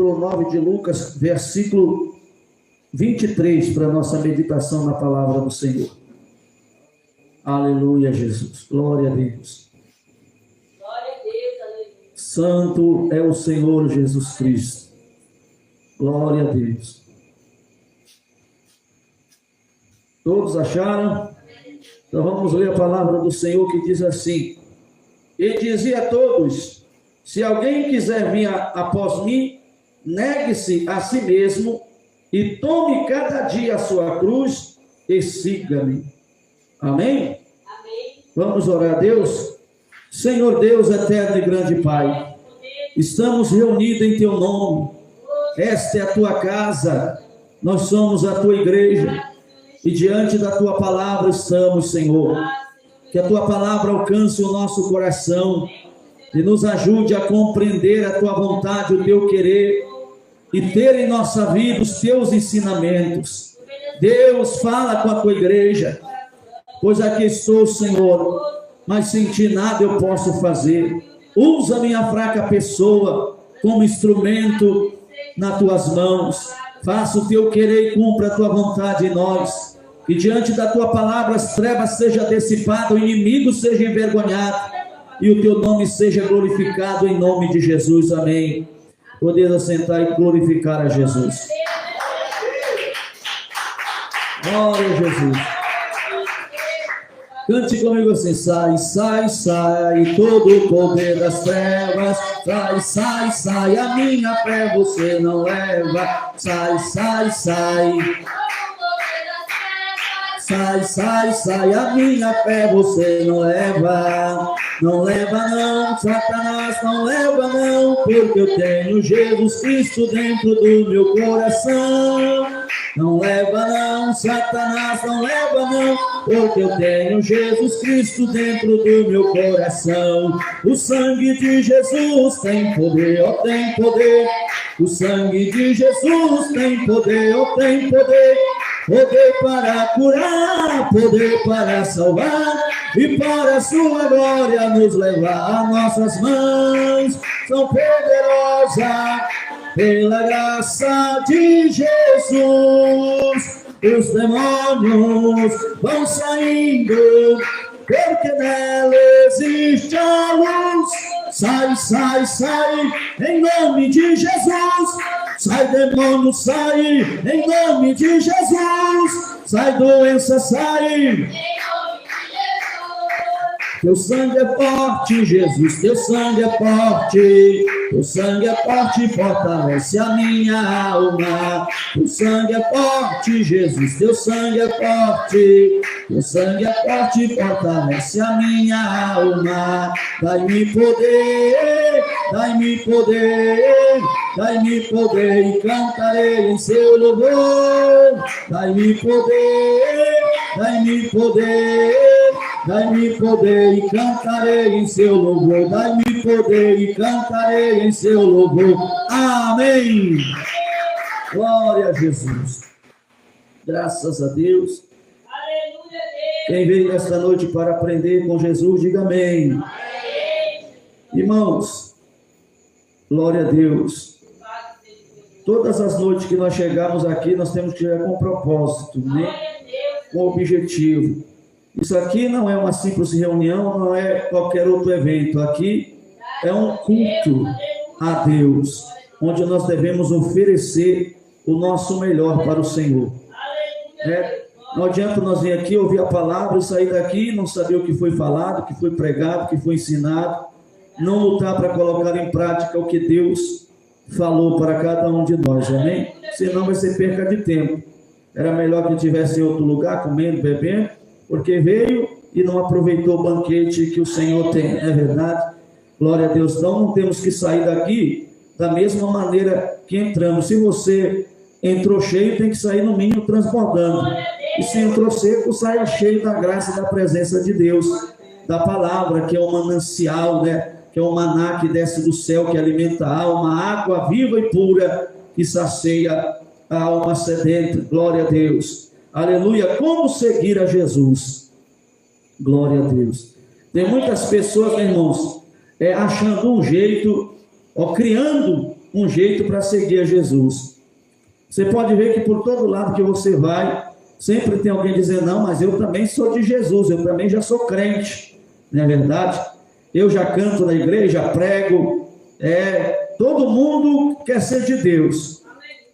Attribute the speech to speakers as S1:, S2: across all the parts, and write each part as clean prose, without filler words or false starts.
S1: capítulo 9 de Lucas, versículo 23, para a nossa meditação na palavra do Senhor. Aleluia, Jesus. Glória a Deus.
S2: Glória a Deus, aleluia.
S1: Santo é o Senhor Jesus Cristo. Glória a Deus. Todos acharam? Então vamos ler a palavra do Senhor que diz assim: E dizia a todos: se alguém quiser vir após mim, negue-se a si mesmo e tome cada dia a sua cruz e siga-me. Amém?
S2: Amém.
S1: Vamos orar a Deus? Senhor Deus eterno e grande Pai, estamos reunidos em Teu nome. Esta é a Tua casa, nós somos a Tua igreja e diante da Tua palavra estamos, Senhor. Que a Tua palavra alcance o nosso coração e nos ajude a compreender a Tua vontade, o Teu querer e ter em nossa vida os Teus ensinamentos. Deus, fala com a Tua igreja, pois aqui estou, Senhor, mas sem Ti nada eu posso fazer. Usa minha fraca pessoa como instrumento nas Tuas mãos. Faça o Teu querer e cumpra a Tua vontade em nós. Que diante da Tua palavra as trevas sejam dissipadas, o inimigo seja envergonhado e o Teu nome seja glorificado em nome de Jesus. Amém. Poder assentar e glorificar a Jesus. Glória a Jesus. Cante comigo assim: sai, sai, sai, todo o poder das trevas. Sai, sai, sai, a minha fé você não leva. Sai, sai, sai. Sai, sai, sai, a minha fé você não leva. Não leva não, Satanás, não leva não, porque eu tenho Jesus Cristo dentro do meu coração. Não leva não, Satanás, não leva não, porque eu tenho Jesus Cristo dentro do meu coração. O sangue de Jesus tem poder, ó, tem poder. O sangue de Jesus tem poder, ó, tem poder. Poder para curar, poder para salvar e para a sua glória nos levar. Nossas mãos são poderosas pela graça de Jesus. Os demônios vão saindo porque nela existe a luz. Sai, sai, sai, em nome de Jesus. Sai, demônio, sai, em nome de Jesus. Sai, doença, sai. Teu sangue é forte, Jesus, teu sangue é forte. Teu sangue é forte, fortalece a minha alma. Teu sangue é forte, Jesus, teu sangue é forte. Teu sangue é forte, fortalece a minha alma. Dai-me poder, dai-me poder, dai-me poder e cantarei em seu louvor. Dai-me poder, dai-me poder, dai-me poder e cantarei em seu louvor. Dai-me poder e cantarei em seu louvor. Amém. Glória a Jesus. Graças a Deus.
S2: Aleluia, Deus.
S1: Quem veio esta noite para aprender com Jesus, diga amém.
S2: Amém.
S1: Irmãos, glória a Deus. Todas as noites que nós chegamos aqui, nós temos que chegar com propósito, né? Com objetivo. Isso aqui não é uma simples reunião, não é qualquer outro evento. Aqui é um culto a Deus, onde nós devemos oferecer o nosso melhor para o Senhor. Não adianta nós vir aqui, ouvir a palavra e sair daqui e não saber o que foi falado, o que foi pregado, o que foi ensinado, não lutar para colocar em prática o que Deus falou para cada um de nós, amém? Senão vai ser perca de tempo. Era melhor que estivesse em outro lugar, comendo, bebendo, porque veio e não aproveitou o banquete que o Senhor tem, é verdade? Glória a Deus. Então não temos que sair daqui da mesma maneira que entramos. Se você entrou cheio, tem que sair no mínimo transbordando. E se entrou seco, saia cheio da graça e da presença de Deus, da palavra, que é um manancial, né? Que é um maná que desce do céu, que alimenta a alma, água viva e pura, que sacia a alma sedenta. Glória a Deus. Aleluia. Como seguir a Jesus? Glória a Deus. Tem muitas pessoas, irmãos, achando um jeito, criando um jeito para seguir a Jesus. Você pode ver que por todo lado que você vai, sempre tem alguém dizendo, não, mas eu também sou de Jesus, eu também já sou crente, não é verdade? Eu já canto na igreja, prego, todo mundo quer ser de Deus,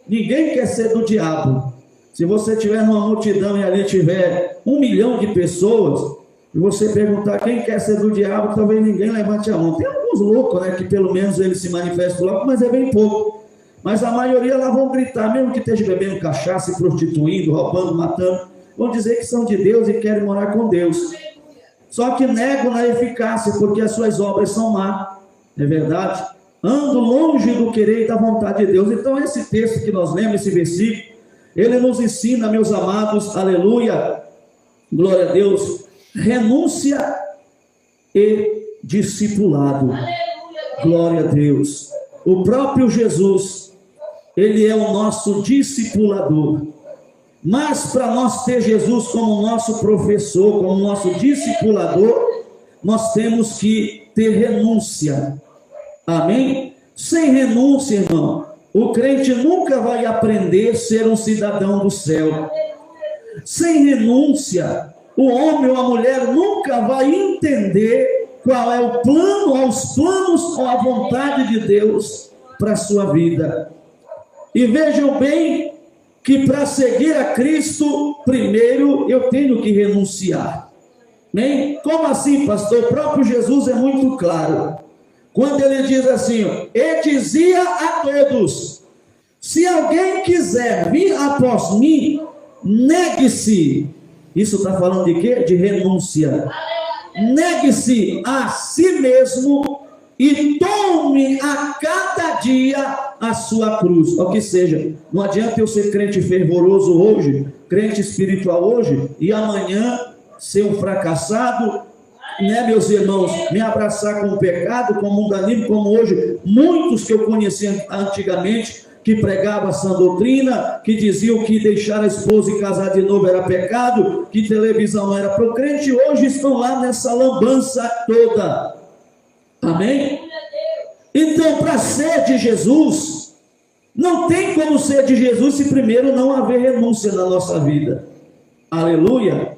S1: ninguém quer ser do diabo. Se você estiver numa multidão e ali tiver 1 milhão de pessoas, e você perguntar quem quer ser do diabo, talvez ninguém levante a mão. Tem alguns loucos, né, que pelo menos eles se manifestam logo, mas é bem pouco. Mas a maioria lá vão gritar, mesmo que esteja bebendo cachaça, se prostituindo, roubando, matando, vão dizer que são de Deus e querem morar com Deus. Só que negam na eficácia, porque as suas obras são más, não é verdade? Ando longe do querer e da vontade de Deus. Então esse texto que nós lemos, esse versículo, ele nos ensina, meus amados, aleluia, glória a Deus, renúncia e discipulado. Glória a Deus. O próprio Jesus, ele é o nosso discipulador. Mas para nós ter Jesus como nosso professor, como nosso discipulador, nós temos que ter renúncia. Amém? Sem renúncia, irmão, o crente nunca vai aprender a ser um cidadão do céu. Sem renúncia, o homem ou a mulher nunca vai entender qual é o plano, aos planos ou a vontade de Deus para a sua vida. E vejam bem que para seguir a Cristo, primeiro eu tenho que renunciar. Bem, como assim, pastor? O próprio Jesus é muito claro. Quando ele diz assim, e dizia a todos, se alguém quiser vir após mim, negue-se. Isso está falando de quê? De renúncia. Negue-se a si mesmo e tome a cada dia a sua cruz. Ou que seja, não adianta eu ser crente fervoroso hoje, crente espiritual hoje, e amanhã ser um fracassado, né, meus irmãos, me abraçar com o pecado, com o mundanismo, como hoje muitos que eu conhecia antigamente, que pregavam essa doutrina, que diziam que deixar a esposa e casar de novo era pecado, que televisão não era para o crente, hoje estão lá nessa lambança toda. Amém? Então, para ser de Jesus, não tem como ser de Jesus se primeiro não haver renúncia na nossa vida. Aleluia!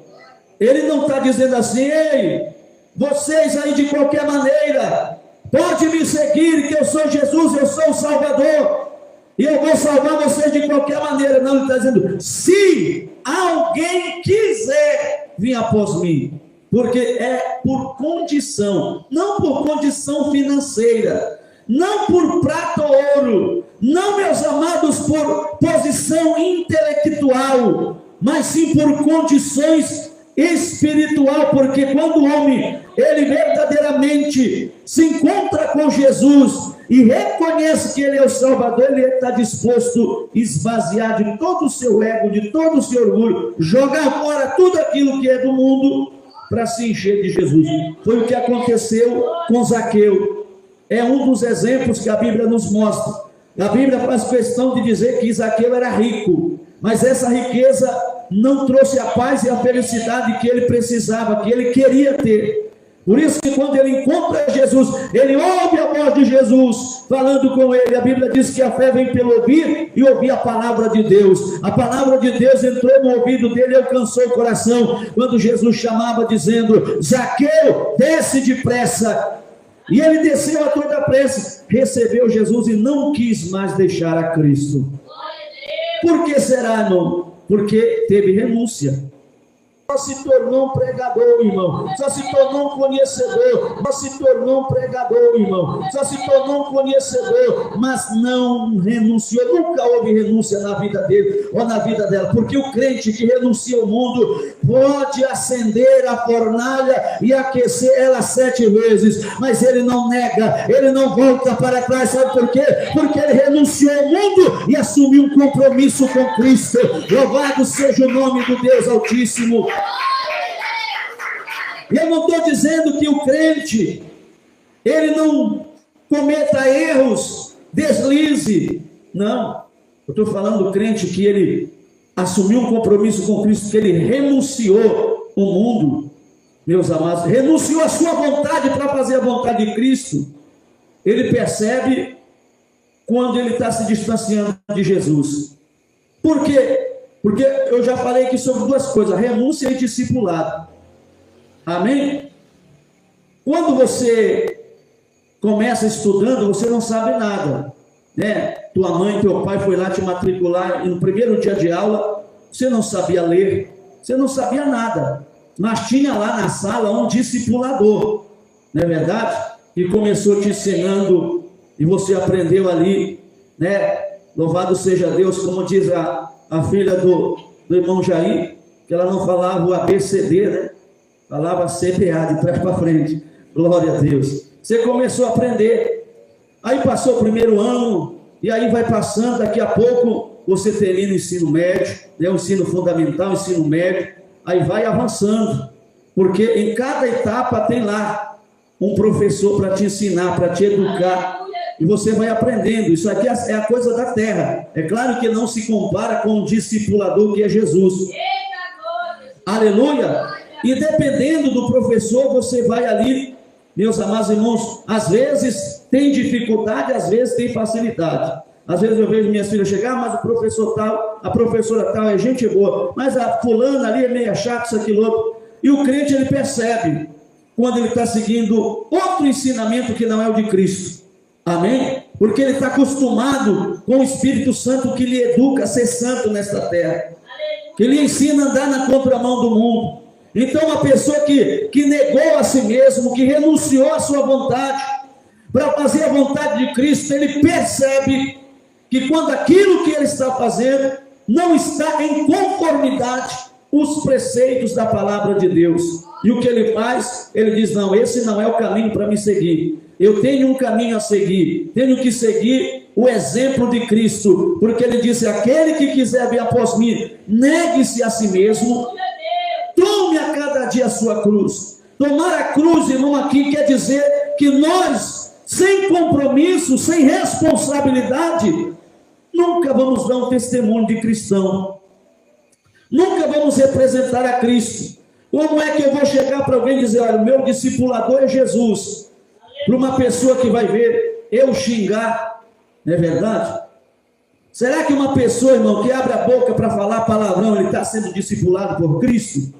S1: Ele não está dizendo assim, ei, vocês aí de qualquer maneira, pode me seguir, que eu sou Jesus, eu sou o Salvador, e eu vou salvar vocês de qualquer maneira. Não, ele está dizendo, se alguém quiser vir após mim, porque é por condição, não por condição financeira, não por prata ou ouro, não, meus amados, por posição intelectual, mas sim por condições espiritual, porque quando o homem, ele verdadeiramente se encontra com Jesus e reconhece que ele é o Salvador, ele está disposto a esvaziar de todo o seu ego, de todo o seu orgulho, jogar fora tudo aquilo que é do mundo para se encher de Jesus. Foi o que aconteceu com Zaqueu. É um dos exemplos que a Bíblia nos mostra. A Bíblia faz questão de dizer que Zaqueu era rico, mas essa riqueza não trouxe a paz e a felicidade que ele precisava, que ele queria ter. Por isso que quando ele encontra Jesus, ele ouve a voz de Jesus falando com ele. A Bíblia diz que a fé vem pelo ouvir e ouvir a palavra de Deus. A palavra de Deus entrou no ouvido dele e alcançou o coração. Quando Jesus chamava dizendo, Zaqueu, desce depressa. E ele desceu a toda pressa, recebeu Jesus e não quis mais deixar a Cristo. Por que será, irmão? Porque teve renúncia. Só se tornou um pregador, irmão. Só se tornou um conhecedor. Só se tornou um pregador, irmão. Só se tornou um conhecedor, mas não renunciou. Nunca houve renúncia na vida dele ou na vida dela. Porque o crente que renuncia ao mundo pode acender a fornalha e aquecer ela 7 vezes, mas ele não nega, ele não volta para trás. Sabe por quê? Porque ele renunciou ao mundo e assumiu um compromisso com Cristo. Louvado seja o nome do Deus Altíssimo. E eu não estou dizendo que o crente ele não cometa erros, deslize. Não, eu estou falando do crente que ele assumiu um compromisso com Cristo, que ele renunciou o mundo, meus amados, renunciou a sua vontade para fazer a vontade de Cristo. Ele percebe quando ele está se distanciando de Jesus. Por quê? Porque eu já falei aqui sobre duas coisas, renúncia e discipulado. Amém? Quando você começa estudando, você não sabe nada, né? Tua mãe, teu pai foi lá te matricular e no primeiro dia de aula, você não sabia ler, você não sabia nada, mas tinha lá na sala um discipulador, não é verdade? Que começou te ensinando e você aprendeu ali, né? Louvado seja Deus, como diz a filha do irmão Jair, que ela não falava o ABCD, né? Falava CPA, de trás para frente. Glória a Deus. Você começou a aprender. Aí passou o primeiro ano, e aí vai passando, daqui a pouco você termina o ensino médio, né? O ensino fundamental, o ensino médio, aí vai avançando. Porque em cada etapa tem lá um professor para te ensinar, para te educar. E você vai aprendendo. Isso aqui é a coisa da terra. É claro que não se compara com o discipulador que é Jesus. Aleluia! E dependendo do professor, você vai ali, meus amados irmãos, às vezes tem dificuldade, às vezes tem facilidade. Às vezes eu vejo minhas filhas chegar, mas o professor tal, a professora tal é gente boa, mas a fulana ali é meio chato, isso, aquilo, outro. E o crente, ele percebe quando ele está seguindo outro ensinamento que não é o de Cristo. Amém? Porque ele está acostumado com o Espírito Santo que lhe educa a ser santo nesta terra, que lhe ensina a andar na contramão do mundo. Então uma pessoa que negou a si mesmo, que renunciou à sua vontade para fazer a vontade de Cristo, ele percebe que quando aquilo que ele está fazendo não está em conformidade com os preceitos da palavra de Deus, e o que ele faz? Ele diz: não, esse não é o caminho para me seguir. Eu tenho um caminho a seguir, tenho que seguir o exemplo de Cristo, porque ele disse: aquele que quiser vir após mim, negue-se a si mesmo, tome a cada dia a sua cruz. Tomar a cruz, irmão, aqui quer dizer que nós, sem compromisso, sem responsabilidade, nunca vamos dar um testemunho de cristão, nunca vamos representar a Cristo. Como é que eu vou chegar para alguém e dizer: olha, o meu discipulador é Jesus? Para uma pessoa que vai ver eu xingar, não é verdade? Será que uma pessoa, irmão, que abre a boca para falar palavrão, ele está sendo discipulado por Cristo?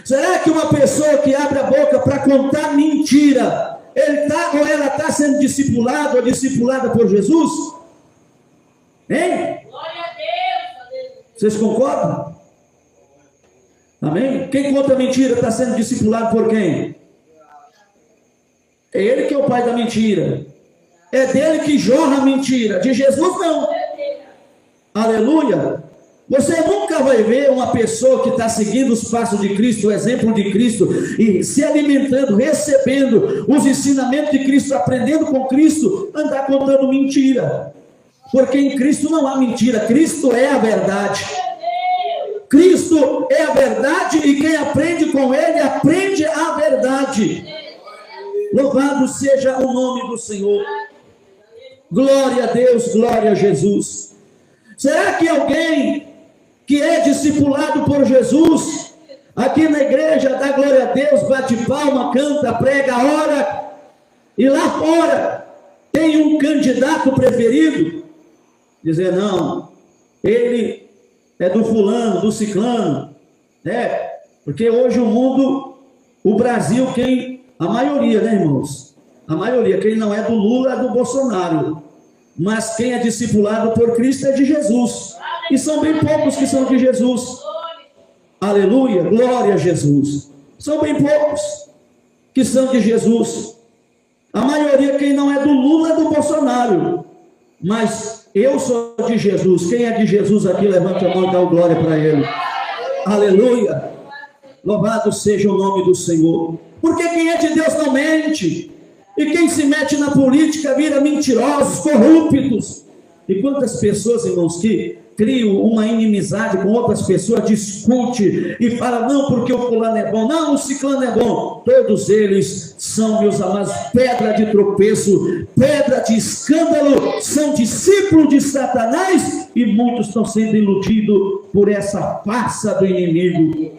S1: Será que uma pessoa que abre a boca para contar mentira, ele tá ou ela está sendo discipulado ou discipulada por Jesus? Hein?
S2: Glória a Deus.
S1: Vocês concordam? Amém? Quem conta mentira está sendo discipulado por quem? É ele que é o pai da mentira. É dele que jorra a mentira. De Jesus não. Aleluia. Você nunca vai ver uma pessoa que está seguindo os passos de Cristo, o exemplo de Cristo, e se alimentando, recebendo os ensinamentos de Cristo, aprendendo com Cristo, andar contando mentira. Porque em Cristo não há mentira. Cristo é a verdade. Cristo é a verdade, e quem aprende com ele, aprende a verdade. Louvado seja o nome do Senhor. Glória a Deus, glória a Jesus. Será que alguém que é discipulado por Jesus, aqui na igreja dá glória a Deus, bate palma, canta, prega, ora, e lá fora tem um candidato preferido? Dizer: não, ele é do fulano, do ciclano, né? Porque hoje o mundo, o Brasil, a maioria, né, irmãos? A maioria, quem não é do Lula é do Bolsonaro. Mas quem é discipulado por Cristo é de Jesus. E são bem poucos que são de Jesus. Aleluia, glória a Jesus. São bem poucos que são de Jesus. A maioria, quem não é do Lula é do Bolsonaro. Mas eu sou de Jesus. Quem é de Jesus aqui, levanta a mão e dá glória para ele. Aleluia. Louvado seja o nome do Senhor. Porque quem é de Deus não mente. E quem se mete na política vira mentirosos, corruptos. E quantas pessoas, irmãos, que criam uma inimizade com outras pessoas, discute e fala: não, porque o fulano é bom, não, o ciclano é bom. Todos eles são, meus amados, pedra de tropeço, pedra de escândalo, são discípulos de Satanás, e muitos estão sendo iludidos por essa farsa do inimigo.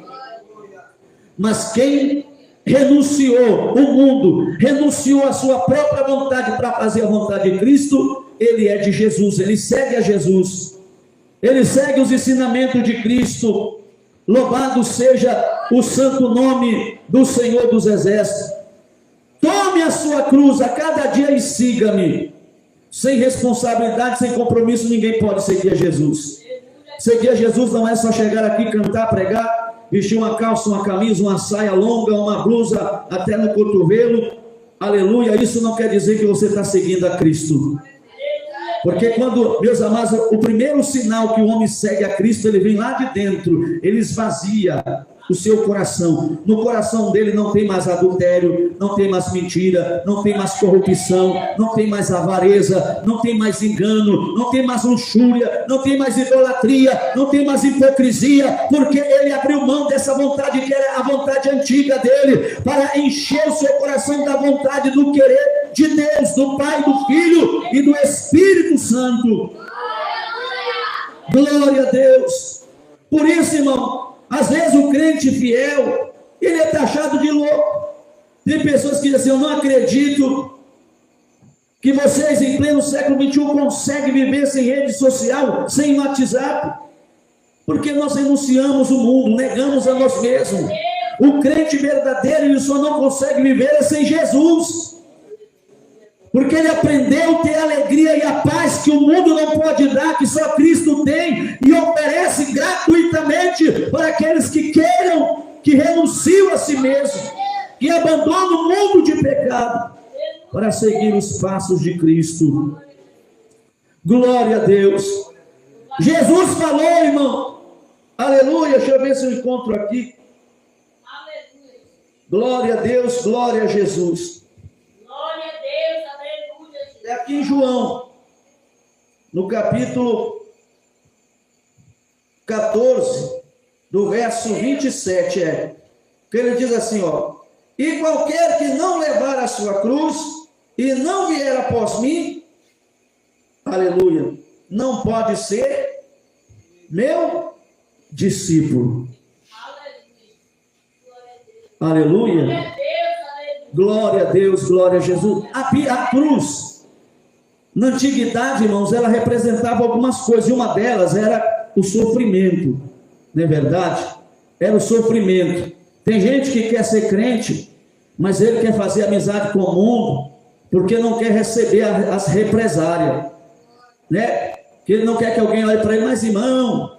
S1: Mas quem renunciou o mundo, renunciou a sua própria vontade para fazer a vontade de Cristo, ele é de Jesus, ele segue a Jesus, ele segue os ensinamentos de Cristo. Louvado seja o santo nome do Senhor dos Exércitos. Tome a sua cruz a cada dia e siga-me. Sem responsabilidade, sem compromisso, ninguém pode seguir a Jesus. Seguir a Jesus não é só chegar aqui, cantar, pregar, vestir uma calça, uma camisa, uma saia longa, uma blusa até no cotovelo. Aleluia, isso não quer dizer que você está seguindo a Cristo. Porque quando, meus amados, o primeiro sinal que o homem segue a Cristo, ele vem lá de dentro, ele esvazia o seu coração. No coração dele não tem mais adultério, não tem mais mentira, não tem mais corrupção, não tem mais avareza, não tem mais engano, não tem mais luxúria, não tem mais idolatria, não tem mais hipocrisia, porque ele abriu mão dessa vontade que era a vontade antiga dele, para encher o seu coração da vontade do querer de Deus, do Pai, do Filho e do Espírito Santo. Glória a Deus. Por isso, irmão, às vezes o crente fiel, ele é taxado de louco. Tem pessoas que dizem assim: eu não acredito que vocês em pleno século XXI conseguem viver sem rede social, sem WhatsApp, porque nós renunciamos o mundo, negamos a nós mesmos. O crente verdadeiro, ele só não consegue viver sem Jesus, porque ele aprendeu a ter a alegria e a paz que o mundo não pode dar, que só Cristo tem e oferece gratuitamente para aqueles que queiram, que renunciam a si mesmo, que abandonam o mundo de pecado para seguir os passos de Cristo. Glória a Deus. Jesus falou, irmão, aleluia, deixa eu ver se eu encontro aqui. Glória a Deus, glória a Jesus. É aqui em João, no capítulo 14, do verso 27, que ele diz assim, ó: e qualquer que não levar a sua cruz e não vier após mim, aleluia, não pode ser meu discípulo. Aleluia. Glória a Deus, glória a Jesus. A cruz, na antiguidade, irmãos, ela representava algumas coisas, e uma delas era o sofrimento, não é verdade? Era o sofrimento. Tem gente que quer ser crente, mas ele quer fazer amizade com o mundo, porque não quer receber as represárias, né? Que ele não quer que alguém olhe para ele: mas irmão,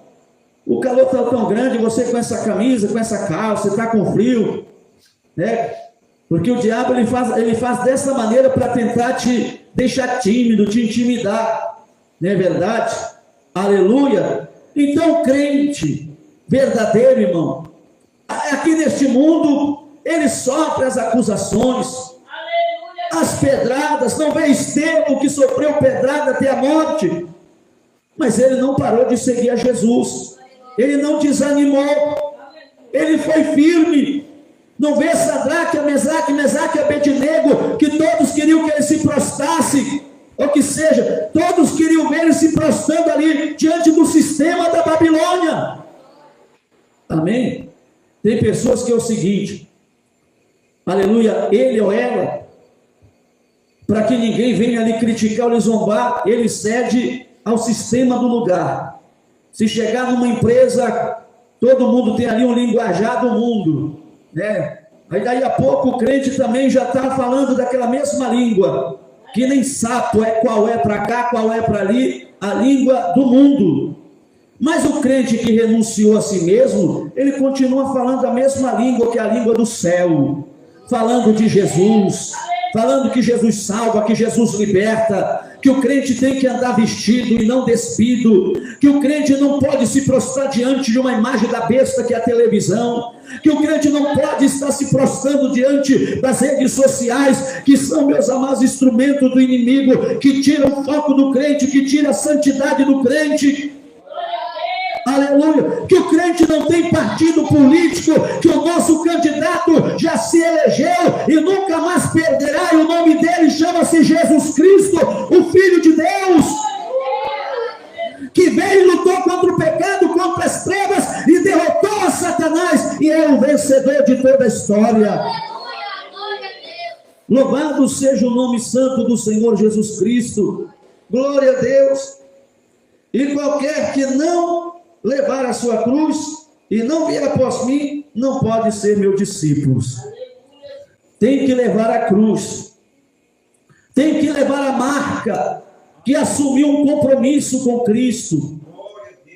S1: o calor está tão grande, você com essa camisa, com essa calça, você está com frio, né? Porque o diabo ele faz dessa maneira para tentar te deixar tímido, te intimidar, não é verdade? Aleluia. Então o crente verdadeiro, irmão, aqui neste mundo, ele sofre as acusações, as pedradas. Não vê Estevão, que sofreu pedrada até a morte, mas ele não parou de seguir a Jesus, ele não desanimou, ele foi firme. Não vê Sadraque, Mesaque e Abednego, que todos queriam que ele se prostrasse, ou que seja, todos queriam ver ele se prostrando ali diante do sistema da Babilônia. Amém? Tem pessoas que é o seguinte, aleluia, ele ou ela, para que ninguém venha ali criticar ou lhe zombar, ele cede ao sistema do lugar. Se chegar numa empresa, todo mundo tem ali um linguajar do mundo, né? Aí daí a pouco o crente também já está falando daquela mesma língua, que nem sapo qual é para cá, qual é para ali, a língua do mundo. Mas o crente que renunciou a si mesmo, ele continua falando a mesma língua, que é a língua do céu, falando de Jesus, falando que Jesus salva, que Jesus liberta, que o crente tem que andar vestido e não despido, que o crente não pode se prostrar diante de uma imagem da besta que é a televisão, que o crente não pode estar se prostrando diante das redes sociais, que são, meus amados, instrumentos do inimigo, que tiram o foco do crente, que tira a santidade do crente. Aleluia, que o crente não tem partido político, que o nosso candidato já se elegeu e nunca mais perderá, e o nome dele chama-se Jesus Cristo, o Filho de Deus, que veio e lutou contra o pecado, contra as trevas, e derrotou a Satanás, e é o vencedor de toda a história. Louvado seja o nome santo do Senhor Jesus Cristo. Glória a Deus. E qualquer que não levar a sua cruz e não vier após mim, não pode ser meu discípulo. Tem que levar a cruz. Tem que levar a marca que assumiu um compromisso com Cristo.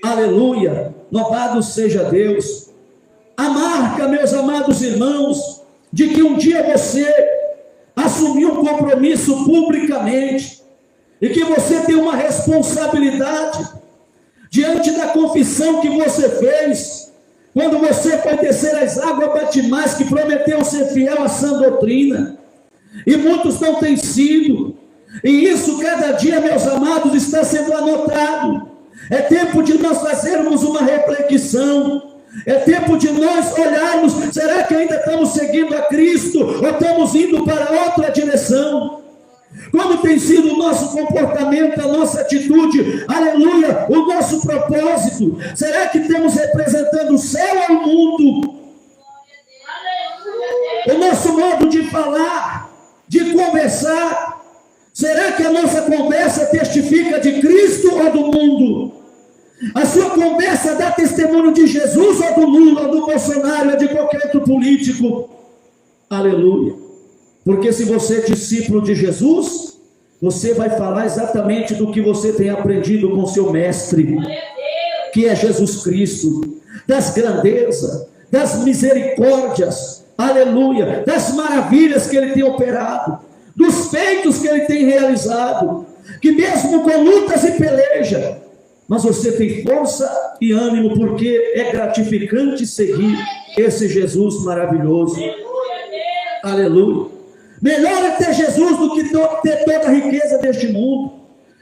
S1: Aleluia. Louvado seja Deus. A marca, meus amados irmãos, de que um dia você assumiu um compromisso publicamente e que você tem uma responsabilidade diante da confissão que você fez quando você foi descer as águas batimais, que prometeu ser fiel à sã doutrina, e muitos não têm sido, e isso cada dia, meus amados, está sendo anotado. É tempo de nós fazermos uma reflexão. É tempo de nós olharmos, será que ainda estamos seguindo a Cristo ou estamos indo para outra direção? Como tem sido o nosso comportamento, a nossa atitude, aleluia, o nosso propósito? Será que estamos representando o céu ao mundo? O nosso modo de falar, de conversar, será que a nossa conversa testifica de Cristo ou do mundo? A sua conversa dá testemunho de Jesus ou do Lula, ou do Bolsonaro, ou de qualquer outro político? Aleluia. Porque se você é discípulo de Jesus, você vai falar exatamente do que você tem aprendido com seu mestre, que é Jesus Cristo, das grandezas, das misericórdias, aleluia, das maravilhas que ele tem operado, dos feitos que ele tem realizado, que mesmo com lutas e peleja, mas você tem força e ânimo, porque é gratificante seguir esse Jesus maravilhoso. Aleluia. Melhor é ter Jesus do que ter toda a riqueza deste mundo,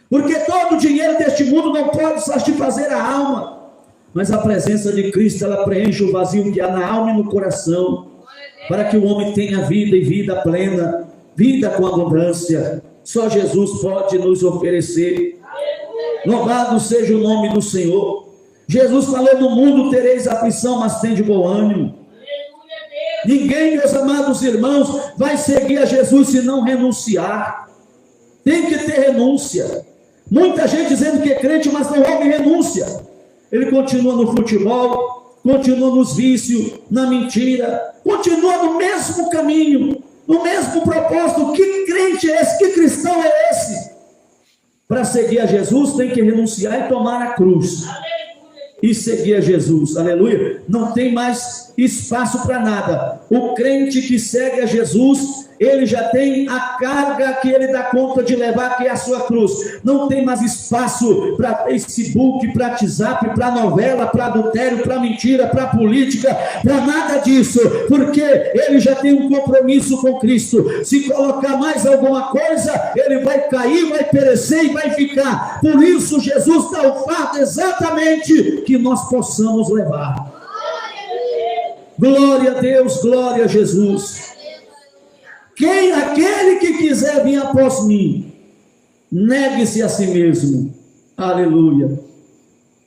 S1: porque todo o dinheiro deste mundo não pode satisfazer a alma, mas a presença de Cristo, ela preenche o vazio que há na alma e no coração, para que o homem tenha vida e vida plena, vida com abundância. Só Jesus pode nos oferecer. Louvado seja o nome do Senhor. Jesus falou: no mundo tereis aflição, mas tende bom ânimo. Ninguém, meus amados irmãos, vai seguir a Jesus se não renunciar. Tem que ter renúncia. Muita gente dizendo que é crente, mas não houve renúncia. Ele continua no futebol, continua nos vícios, na mentira, continua no mesmo caminho, no mesmo propósito. Que crente é esse? Que cristão é esse? Para seguir a Jesus tem que renunciar e tomar a cruz e seguir a Jesus, aleluia. Não tem mais espaço para nada. O crente que segue a Jesus, ele já tem a carga que ele dá conta de levar, que é a sua cruz. Não tem mais espaço para Facebook, para WhatsApp, para novela, para adultério, para mentira, para política, para nada disso, porque ele já tem um compromisso com Cristo. Se colocar mais alguma coisa, ele vai cair, vai perecer e vai ficar. Por isso Jesus dá o fardo exatamente que nós possamos levar. Glória a Deus, glória a Jesus. Aquele que quiser vir após mim, negue-se a si mesmo, aleluia.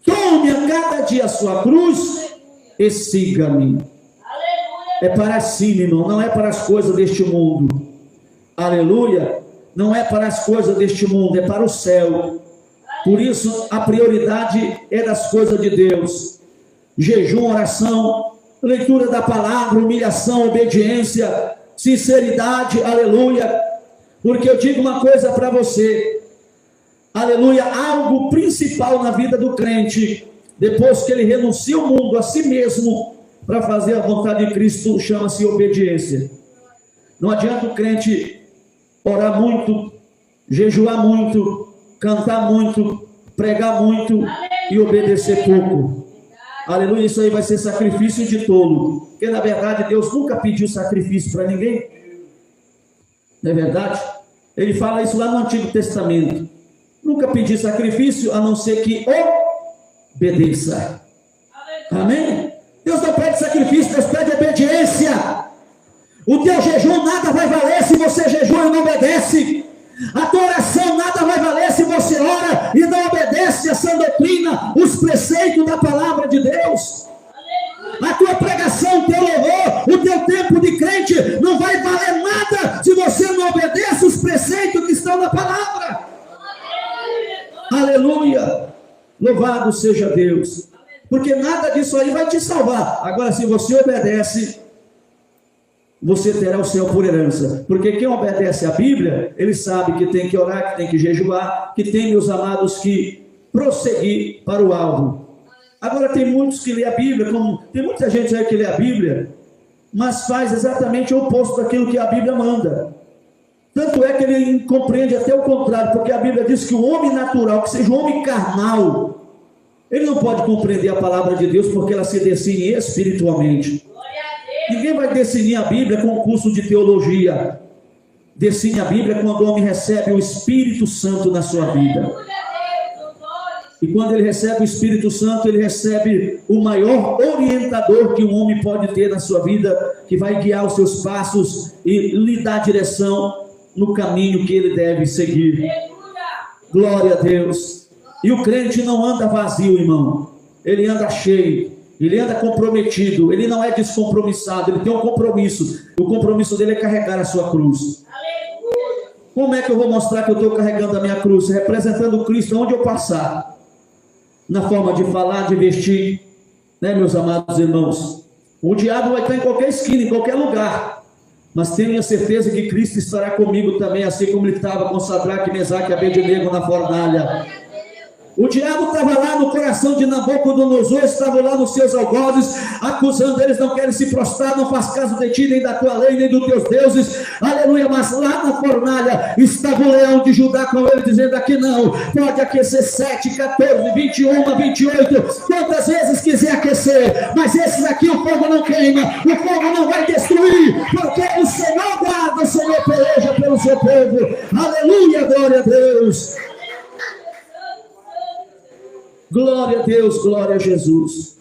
S1: Tome a cada dia a sua cruz e siga-me. É para si, meu irmão, não é para as coisas deste mundo, aleluia. Não é para as coisas deste mundo, é para o céu. Por isso a prioridade é das coisas de Deus. Jejum, oração, leitura da palavra, humilhação, obediência, sinceridade, aleluia. Porque eu digo uma coisa para você, aleluia, algo principal na vida do crente, depois que ele renuncia o mundo, a si mesmo, para fazer a vontade de Cristo, chama-se obediência. Não adianta o crente orar muito, jejuar muito, cantar muito, pregar muito e obedecer pouco. Aleluia, isso aí vai ser sacrifício de tolo, porque na verdade Deus nunca pediu sacrifício para ninguém, não é verdade? Ele fala isso lá no Antigo Testamento, nunca pediu sacrifício a não ser que obedeça. Amém? Deus não pede sacrifício, Deus pede obediência. O teu jejum nada vai valer se você jejua e não obedece. A tua oração nada vai valer se você ora e não obedece a sã doutrina, os preceitos da palavra de Deus. A tua pregação, o teu louvor, o teu tempo de crente não vai valer nada se você não obedece os preceitos que estão na palavra. Louvado seja Deus. Porque nada disso aí vai te salvar. Agora, se você obedece, você terá o céu por herança. Porque quem obedece à Bíblia, ele sabe que tem que orar, que tem que jejuar, que tem, meus amados, que prosseguir para o alvo. Agora, tem muitos que lê a Bíblia, tem muita gente aí que lê a Bíblia, mas faz exatamente o oposto daquilo que a Bíblia manda. Tanto é que ele compreende até o contrário, porque a Bíblia diz que o homem natural, que seja o homem carnal, ele não pode compreender a palavra de Deus, porque ela se define espiritualmente. Ninguém vai definir a Bíblia com um curso de teologia. Define a Bíblia quando o homem recebe o Espírito Santo na sua vida. E quando ele recebe o Espírito Santo, ele recebe o maior orientador que um homem pode ter na sua vida, que vai guiar os seus passos e lhe dar direção no caminho que ele deve seguir. Glória a Deus. E o crente não anda vazio, irmão. Ele anda cheio. Ele anda comprometido. Ele não é descompromissado. Ele tem um compromisso. O compromisso dele é carregar a sua cruz. Como é que eu vou mostrar que eu estou carregando a minha cruz? Representando Cristo onde eu passar. Na forma de falar, de vestir, né, meus amados irmãos? O diabo vai estar em qualquer esquina, em qualquer lugar, mas tenho a certeza que Cristo estará comigo também, assim como ele estava com Sadraque, Mesaque e Abednego na fornalha. O diabo estava lá no coração de Nabucodonosor, estava lá nos seus algozes, acusando eles, não querem se prostrar, não faz caso de ti, nem da tua lei, nem dos teus deuses, aleluia. Mas lá na fornalha estava o leão de Judá com ele, dizendo: aqui não, pode aquecer 7, 14, 21, 28, quantas vezes quiser aquecer, mas esses aqui o fogo não queima, o fogo não vai destruir, porque o Senhor guarda, o Senhor peleja pelo seu povo, aleluia, glória a Deus. Glória a Deus, glória a Jesus.